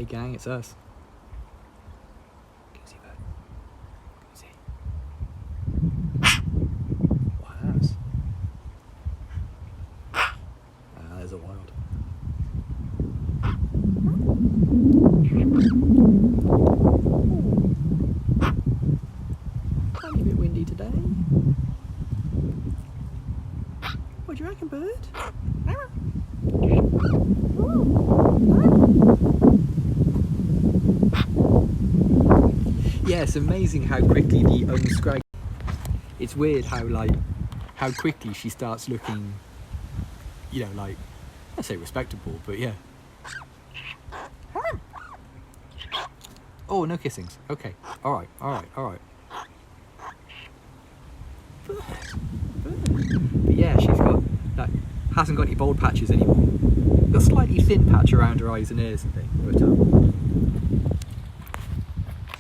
gang, it's us. Goosey bird. Goosey. What house? There's a wild. Tiny bit windy today. What do you reckon, bird? Yeah, it's amazing how quickly the unscrag. It's weird how quickly she starts looking, you know, like, I say respectable, but yeah. Oh, no kissings. Okay. All right. But yeah, she's got that. Hasn't got any bald patches anymore. Got a slightly thin patch around her eyes and ears and things, but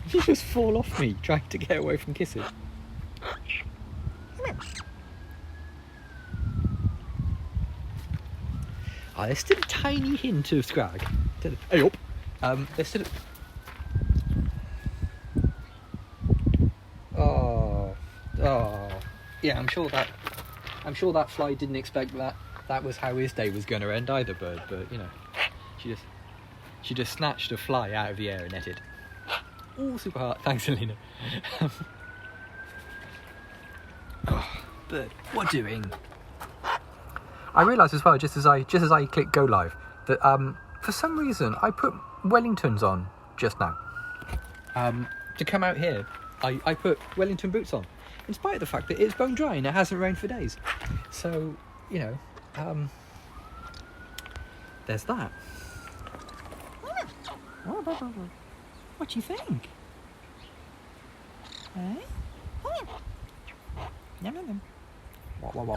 she just fall off me trying to get away from kissing. There's still a tiny hint of scrag. Hey up. There's still. Oh. Yeah, I'm sure that fly didn't expect that was how his day was going to end either, bird. But you know, she just snatched a fly out of the air and netted. Oh, super hard. Thanks, Alina. Bird, what doing? I realised as well, just as I clicked go live, that for some reason I put Wellingtons on just now. To come out here, I put Wellington boots on, in spite of the fact that it's bone dry and it hasn't rained for days. So, you know, there's that. What do you think? Eh?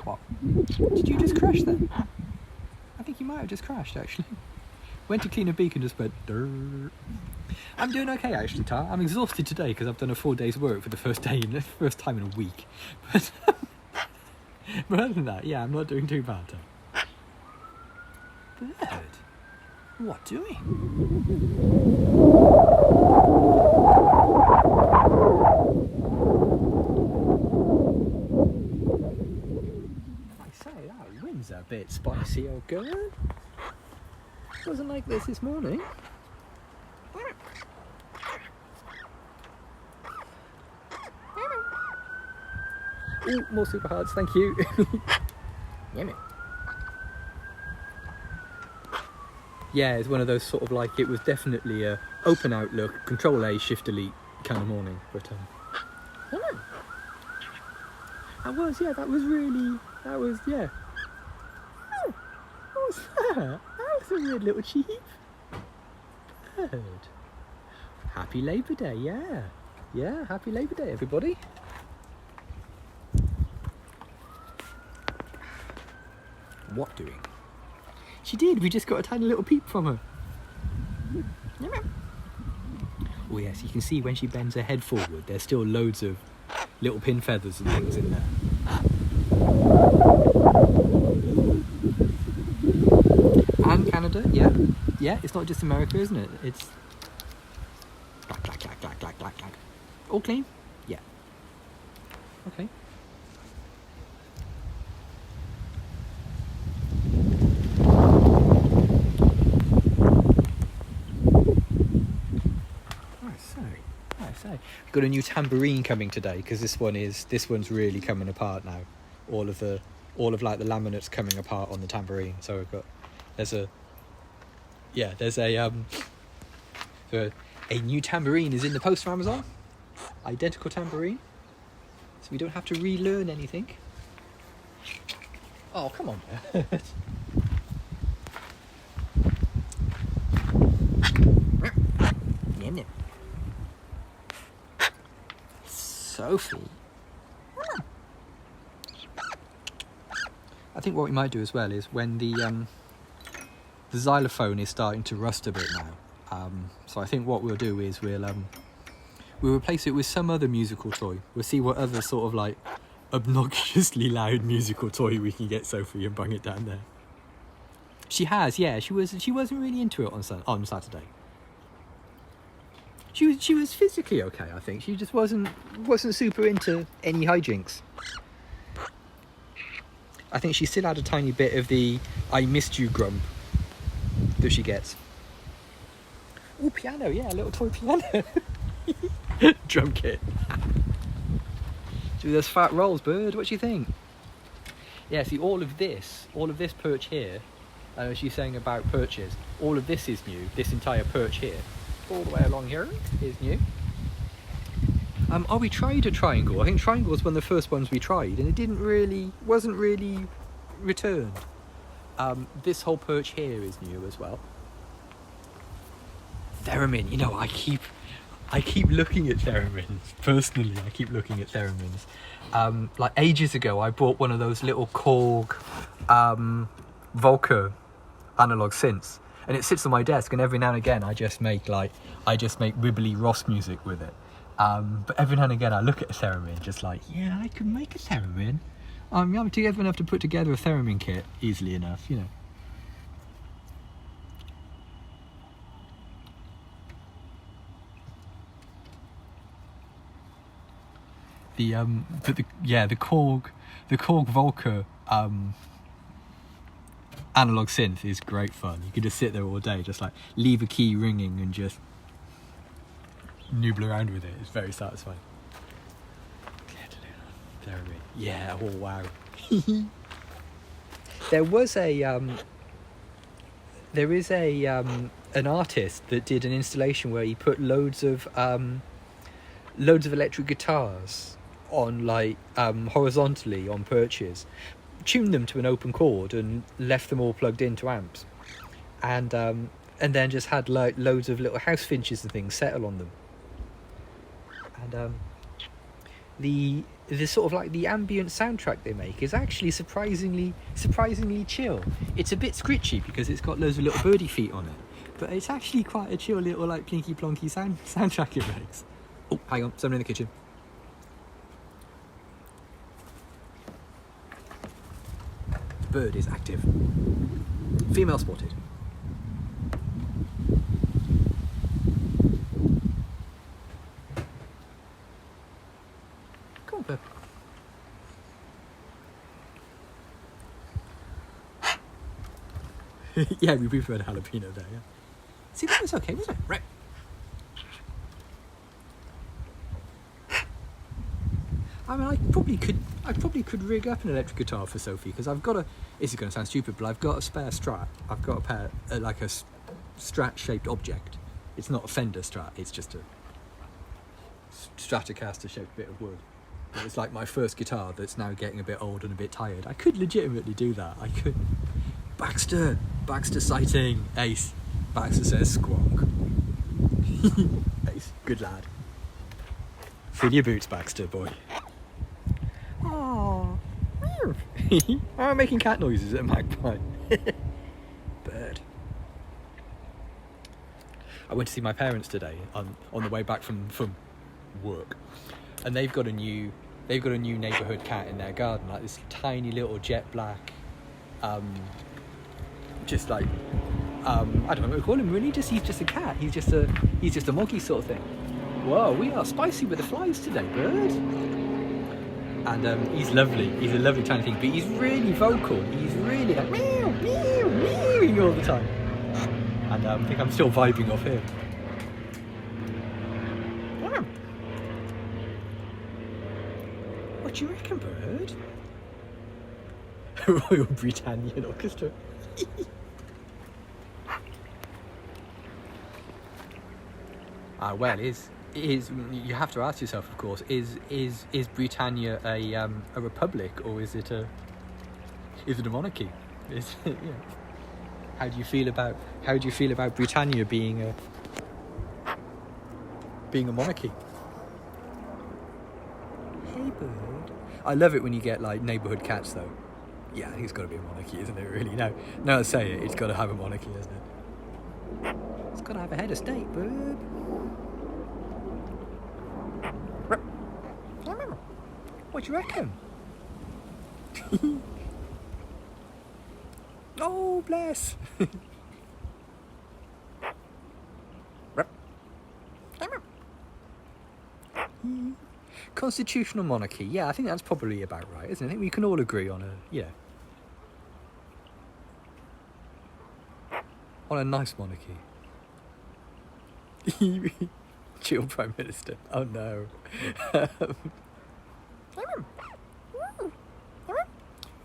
What? Did you just crash then? I think you might have just crashed, actually. Went to clean a beak and just went, Durr. I'm doing okay, actually, Tar. I'm exhausted today because I've done a 4 day's work for the first time in a week. But other than that, yeah, I'm not doing too bad, Tar. Bird, what doing? That wind's a bit spicy, old girl. Wasn't like this morning. Ooh, more super hards, thank you. Yummy. Yeah, it's one of those sort of like, it was definitely a open outlook, Control A, Shift Delete kind of morning, but that was, yeah. Oh, what was that? That was a weird little cheep. Bird. Happy Labour Day, yeah. Yeah, happy Labour Day, everybody. What doing? She did, we just got a tiny little peep from her. Oh yes, you can see when she bends her head forward, there's still loads of little pin feathers and things in there. And Canada, yeah. Yeah, it's not just America, isn't it? It's clack. All clean? Yeah. Okay. I say. We've got a new tambourine coming today because this one's really coming apart now. All of like the laminates coming apart on the tambourine. So there's a new tambourine is in the post from Amazon. Identical tambourine. So we don't have to relearn anything. Oh, come on, bird. Sophie. I think what we might do as well is when the xylophone is starting to rust a bit now. So I think what we'll do is we'll replace it with some other musical toy. We'll see what other sort of like obnoxiously loud musical toy we can get Sophie and bring it down there. She has, yeah. She wasn't really into it on Saturday. She was physically okay, I think. She just wasn't super into any hijinks. I think she still had a tiny bit of the "I missed you" grump that she gets. Oh, piano, yeah, a little toy piano. Drum kit. Do those fat rolls, bird. What do you think? Yeah, see, all of this perch here, as she's saying about perches, all of this is new. This entire perch here, all the way along here, is new. We tried a triangle. I think triangle was one of the first ones we tried, and it wasn't really returned. This whole perch here is new as well. Theremin, you know, I keep looking at theremins. Personally, I keep looking at theremins. Like ages ago, I bought one of those little Korg Volker analog synths, and it sits on my desk. And every now and again, I just make wibbly Ross music with it. But every now and again, I look at a theremin, just like, yeah, I could make a theremin. I'm together enough to put together a theremin kit easily enough, you know. The Korg Volker analog synth is great fun. You could just sit there all day, just like leave a key ringing and just noodle around with it. It's very satisfying. Yeah, oh wow. There is an artist that did an installation where he put loads of electric guitars on, like, horizontally on perches, tuned them to an open chord and left them all plugged into amps, and then just had like loads of little house finches and things settle on them. And the sort of like the ambient soundtrack they make is actually surprisingly chill. It's a bit scritchy because it's got loads of little birdie feet on it, but it's actually quite a chill little, like, plinky plonky soundtrack it makes. Oh, hang on, someone in the kitchen. Bird is active. Female spotted. Come on, bird. Yeah, we preferred jalapeno there, yeah. See, that was okay, wasn't it? Right. I mean, I probably could rig up an electric guitar for Sophie, because I've got this is going to sound stupid, but I've got a spare Strat. I've got a pair, like a Strat-shaped object. It's not a Fender Strat, it's just a Stratocaster-shaped bit of wood. But it's like my first guitar that's now getting a bit old and a bit tired. I could legitimately do that. I could. Baxter sighting. Ace. Baxter says squonk. Ace, good lad. Fill your boots, Baxter, boy. Oh, I'm making cat noises at a magpie. Bird. I went to see my parents today on the way back from work, and they've got a new neighbourhood cat in their garden, like this tiny little jet black, just like I don't know what to call him really. He's just a cat. He's just a moggy sort of thing. Whoa, we are spicy with the flies today, bird. And he's lovely. He's a lovely tiny thing, but he's really vocal. He's really like meow, meow, meowing all the time. And I think I'm still vibing off him. What do you reckon, bird? Royal Britannian Orchestra. Well, it is. You have to ask yourself, of course, is Britannia a republic, or is it a monarchy? How do you feel about Britannia being a monarchy? Hey, bird. I love it when you get like neighbourhood cats, though. Yeah, I think it's got to be a monarchy, isn't it? Really? No, I say it. It's got to have a monarchy, isn't it? It's got to have a head of state, bird. What do you reckon? Oh, bless. Constitutional monarchy. Yeah, I think that's probably about right, isn't it? I think we can all agree on on a nice monarchy. Chill Prime Minister. Oh no.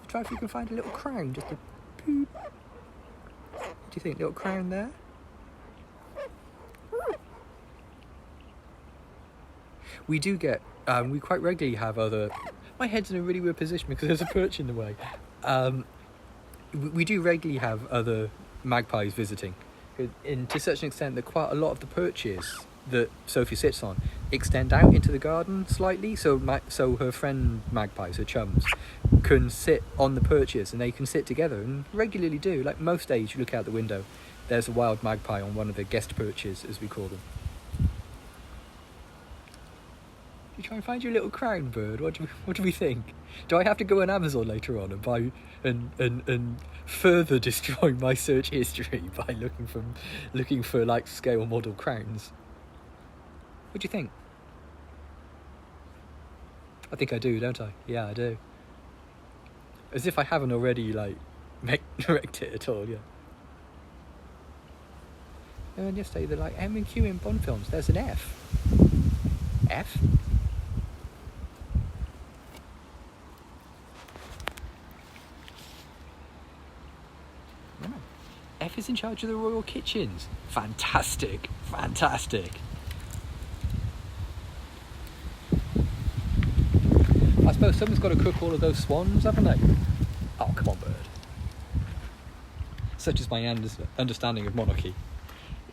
Try if you can find a little crown, just a poop. What do you think? Little crown there? We do get, we quite regularly have other... My head's in a really weird position because there's a perch in the way. We do regularly have other magpies visiting. And to such an extent that quite a lot of the perches that Sophie sits on extend out into the garden slightly, so her friend magpies, her chums, can sit on the perches and they can sit together, and regularly do. Like most days you look out the window, there's a wild magpie on one of the guest perches, as we call them. You try and find your little crown bird. What do we think? Do I have to go on Amazon later on and buy and further destroy my search history by looking for like scale model crowns? What do you think? I think I do, don't I? Yeah, I do. As if I haven't already like wrecked it at all. Yeah. And yesterday they're like M and Q in Bond films. There's an F. F. F is in charge of the royal kitchens. Fantastic. I suppose someone's got to cook all of those swans, haven't they? Oh, come on, bird. Such is my understanding of monarchy.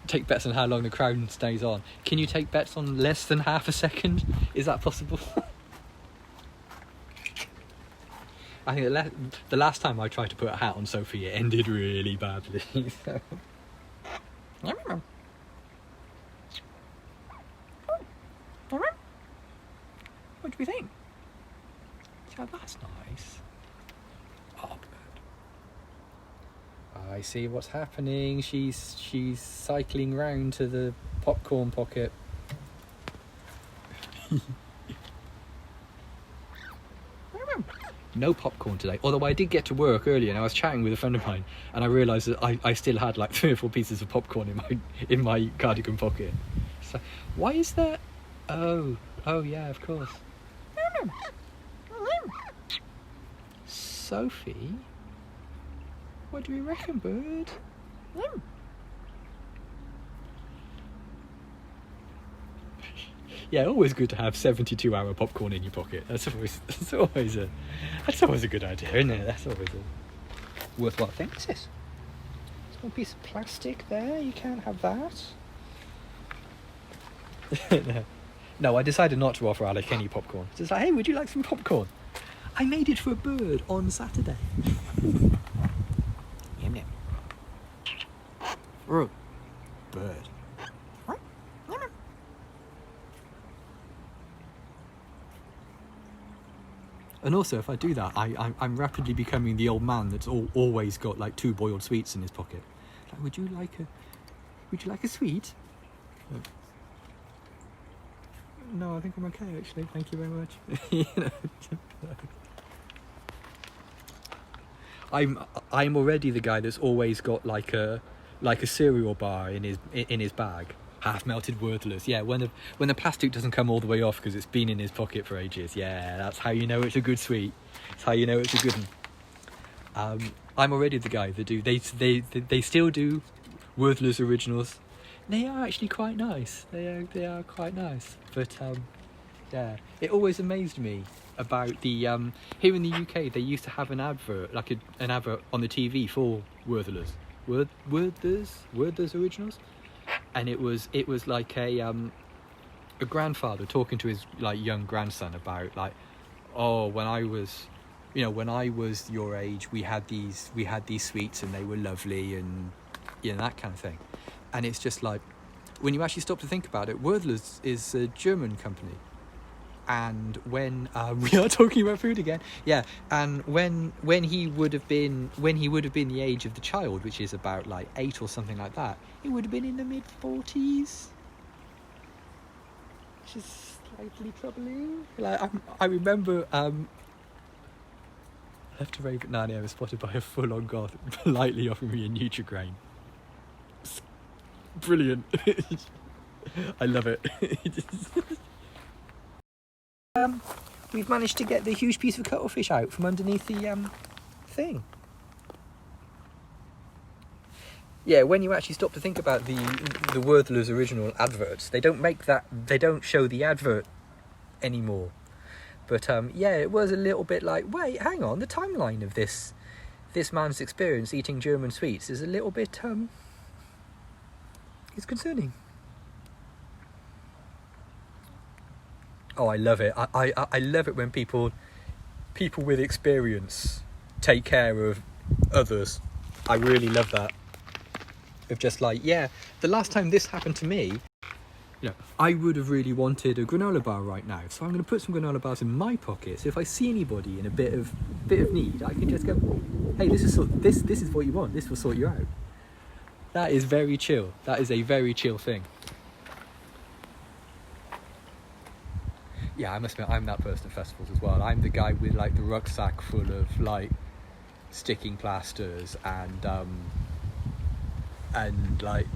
Take bets on how long the crown stays on. Can you take bets on less than half a second? Is that possible? I think the last time I tried to put a hat on Sophie, it ended really badly. So. What do we think? Oh, that's nice. Oh, good. I see what's happening. She's cycling round to the popcorn pocket. No popcorn today, although I did get to work earlier and I was chatting with a friend of mine and I realised that I still had like 3 or 4 pieces of popcorn in my cardigan pocket. So why is that? Oh yeah, of course. Sophie, what do you reckon, bird? Yeah, always good to have 72-hour popcorn in your pocket. That's always a good idea, isn't it? That's always a worthwhile thing. What's this? There's one piece of plastic there. You can't have that. No, I decided not to offer Alec any popcorn. Just like, hey, would you like some popcorn? I made it for a bird on Saturday. Yum yum. Bird. And also, if I do that, I'm rapidly becoming the old man that's always got like 2 boiled sweets in his pocket. Like, would you like a sweet? No, I think I'm okay actually. Thank you very much. I'm already the guy that's always got like a cereal bar in his bag. Half melted worthless. Yeah, when the plastic doesn't come all the way off because it's been in his pocket for ages. Yeah, that's how you know it's a good sweet. That's how you know it's a good one. I'm already the guy that they still do worthless originals. They are actually quite nice. They are quite nice. But yeah, it always amazed me about the here in the UK they used to have an advert an advert on the TV for Werther's originals. And it was like a grandfather talking to his like young grandson about like, oh, when I was your age, we had these sweets and they were lovely and that kind of thing. And it's just like, when you actually stop to think about it, Werther's is a German company. And when we are talking about food again, yeah. And when he would have been the age of the child, which is about like 8 or something like that, it would have been in the mid-40s. Which is slightly troubling. Like I remember left a rave at 9 a.m. was spotted by a full-on goth politely offering me a Nutri-Grain. Brilliant. I love it. We've managed to get the huge piece of cuttlefish out from underneath the thing. Yeah, when you actually stop to think about the Werther's original adverts, they don't show the advert anymore. But yeah, it was a little bit like, wait, hang on, the timeline of this man's experience eating German sweets is a little bit it's concerning. Oh, I love it. I love it when people with experience take care of others. I really love that. Of just like, yeah, the last time this happened to me, you know, I would have really wanted a granola bar right now, so I'm going to put some granola bars in my pocket. So if I see anybody in a bit of need, I can just go, hey, this is what you want. This will sort you out. That is very chill. That is a very chill thing. Yeah, I must admit, I'm that person at festivals as well. I'm the guy with like the rucksack full of like sticking plasters and like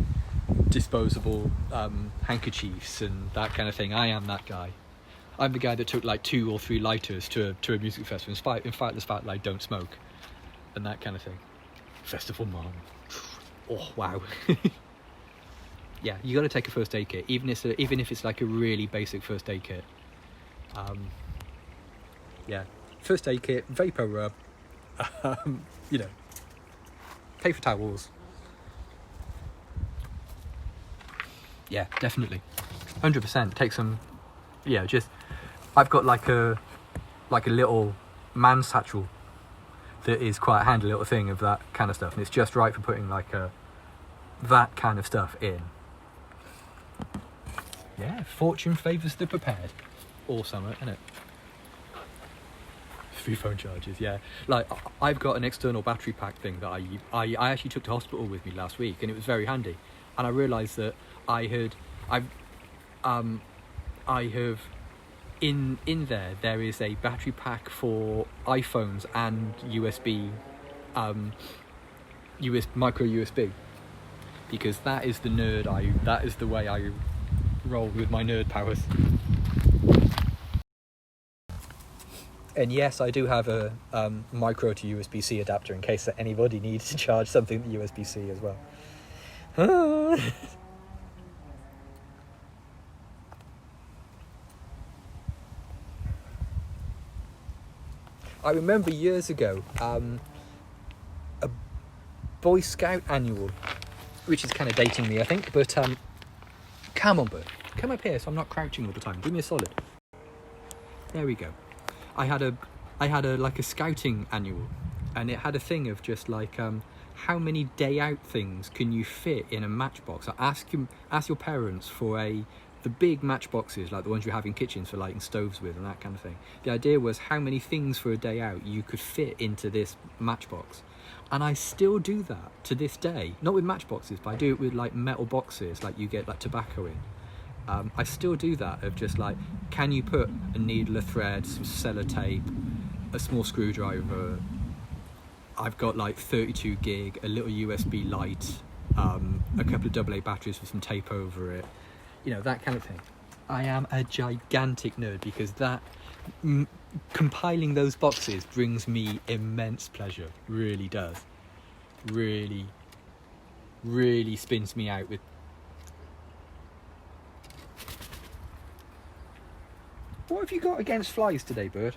disposable handkerchiefs and that kind of thing. I am that guy. I'm the guy that took like 2 or 3 lighters to a music festival in fact the fact that I don't smoke and that kind of thing. Festival mom. Oh wow. Yeah, you got to take a first aid kit, even if it's like a really basic first aid kit. Yeah, first aid kit, vapor rub, you know, paper towels. Yeah, definitely, 100%. Take some. Yeah, just I've got like a little man satchel that is quite a handy little thing of that kind of stuff, and it's just right for putting like that kind of stuff in. Yeah, fortune favours the prepared. All summer, isn't it? 3 phone charges, yeah. Like I've got an external battery pack thing that I actually took to hospital with me last week, and it was very handy. And I realised that I have in there is a battery pack for iPhones and USB micro USB, because that is the way I roll with my nerd powers. And yes, I do have a micro to USB-C adapter in case that anybody needs to charge something USB-C as well. I remember years ago, a Boy Scout annual, which is kind of dating me, I think, but come on, bird, come up here so I'm not crouching all the time. Do me a solid. There we go. I had a like a scouting annual, and it had a thing of just like how many day out things can you fit in a matchbox. I ask your parents for the big matchboxes, like the ones you have in kitchens for lighting stoves with and that kind of thing. The idea was how many things for a day out you could fit into this matchbox. And I still do that to this day, not with matchboxes, but I do it with like metal boxes like you get like tobacco in. I still do that of just like, can you put a needle, a thread, some sellotape, a small screwdriver. I've got like 32 gig, a little USB light, a couple of AA batteries with some tape over it, you know, that kind of thing. I am a gigantic nerd because that compiling those boxes brings me immense pleasure. Really does. Really spins me out with. What have you got against flies today, bird?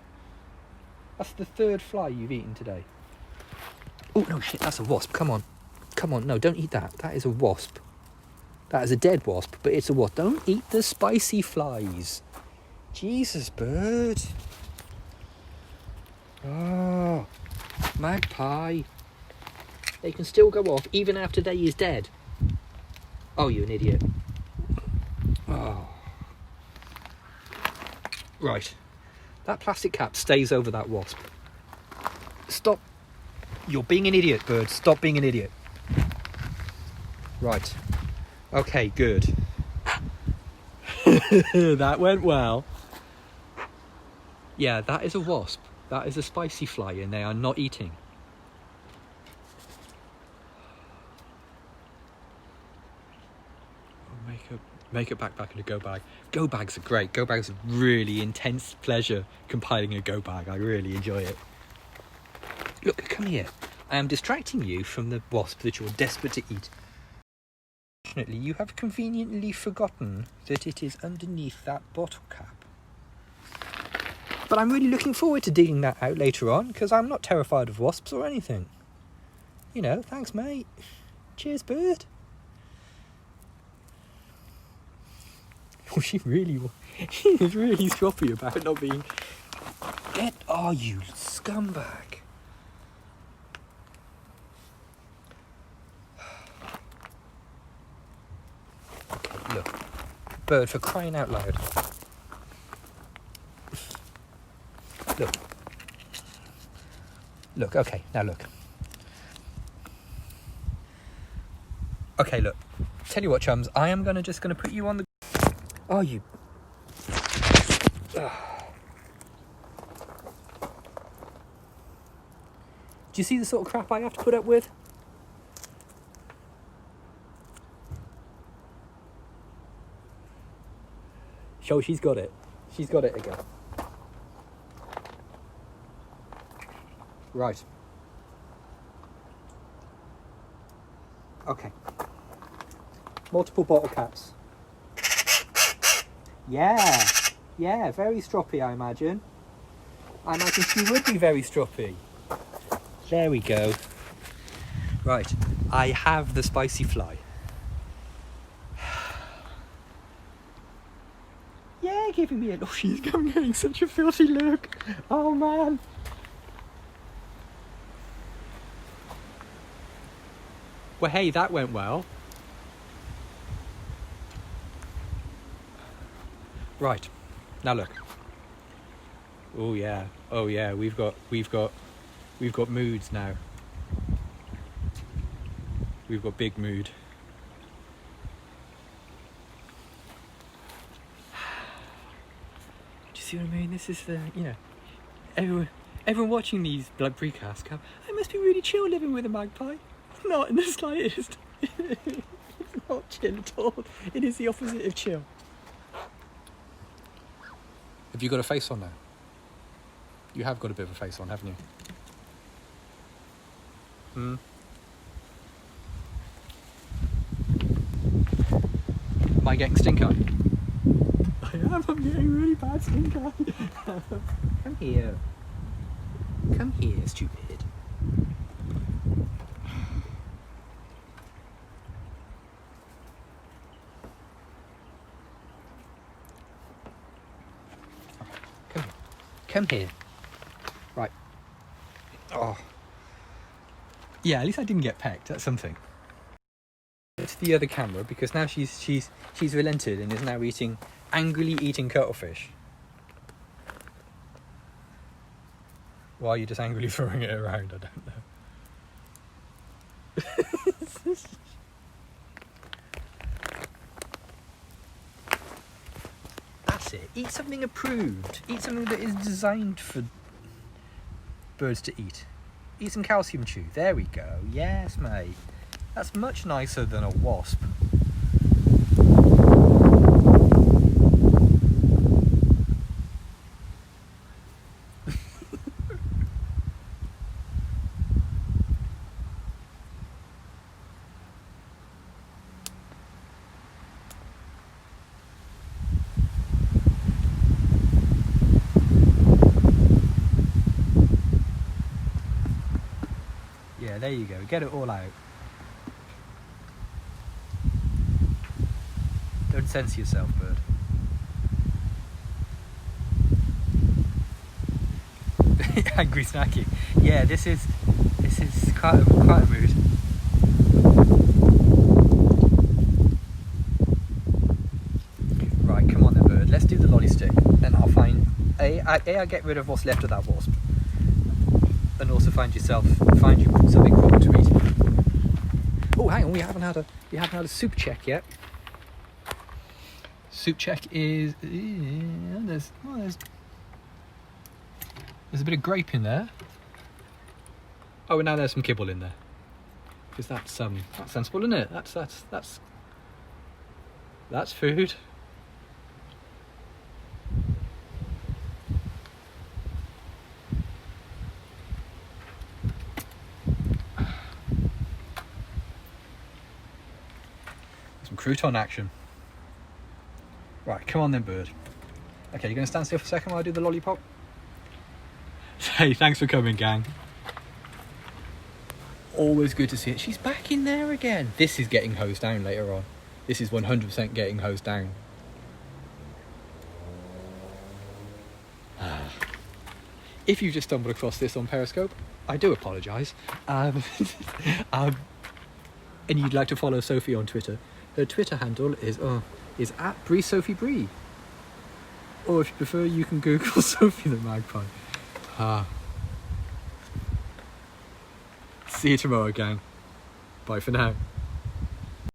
That's the 3rd fly you've eaten today. Oh, no, shit, that's a wasp. Come on. No, don't eat that. That is a wasp. That is a dead wasp, but it's a wasp. Don't eat the spicy flies. Jesus, bird. Oh, magpie. They can still go off even after they is dead. Oh, you an idiot. Oh. Right, that plastic cap stays over that wasp. Stop. You're being an idiot, bird. Stop being an idiot. Right. Okay, good. That went well. Yeah, that is a wasp. That is a spicy fly, and they are not eating. Make a backpack and a go bag. Go bags are great. Go bags are really intense pleasure compiling a go bag. I really enjoy it. Look, come here. I am distracting you from the wasp that you're desperate to eat. Fortunately, you have conveniently forgotten that it is underneath that bottle cap. But I'm really looking forward to digging that out later on, because I'm not terrified of wasps or anything. You know, thanks, mate. Cheers, bird. Oh, she is really stroppy about not being... you scumbag. Okay, look. Bird, for crying out loud. Look, okay, now look. Okay, look. Tell you what, chums, I am just gonna put you on the... Oh, you... Ugh. Do you see the sort of crap I have to put up with? So she's got it. She's got it again. Right. Okay. Multiple bottle caps. Yeah, very stroppy, I imagine. I imagine she would be very stroppy. There we go. Right, I have the spicy fly. Yeah, giving me a... Oh, she's getting such a filthy look. Oh, man. Well, hey, that went well. Right, now look. Oh yeah, we've got moods now. We've got big mood. Do you see what I mean? This is the, everyone watching these blood precasts go, I must be really chill living with a magpie. Not in the slightest. It's not chill at all. It is the opposite of chill. Have you got a face on now? You have got a bit of a face on, haven't you? Am I getting stink eye? I am, I'm getting really bad stink eye. Come here. Come here, stupid. Come here. Right. Oh. Yeah, at least I didn't get pecked. That's something. To the other camera, because now she's relented and is now angrily eating cuttlefish. Why are you just angrily throwing it around? I don't know. That's it. Eat something approved. Eat something that is designed for birds to eat. Eat some calcium chew. There we go. Yes, mate. That's much nicer than a wasp. Yeah, there you go. Get it all out. Don't censor yourself, bird. Angry snacking. Yeah, this is quite a mood. Right, come on then, bird. Let's do the lolly stick. Then I'll find I'll get rid of what's left of that wasp, and also find you something proper to eat. Oh, hang on, we haven't had a soup check yet. Soup check is there's There's a bit of grape in there. Oh, and now there's some kibble in there. Because that's sensible, isn't it? That's food. Some crouton action. Right, come on then, bird. Okay, you're going to stand still for a second while I do the lollipop? Hey, thanks for coming, gang. Always good to see it. She's back in there again. This is getting hosed down later on. This is 100% getting hosed down. If you've just stumbled across this on Periscope, I do apologise. And you'd like to follow Sophie on Twitter. Her Twitter handle is at bree Sophie Bree. Or if you prefer, you can Google Sophie the Magpie. See you tomorrow, gang. Bye for now.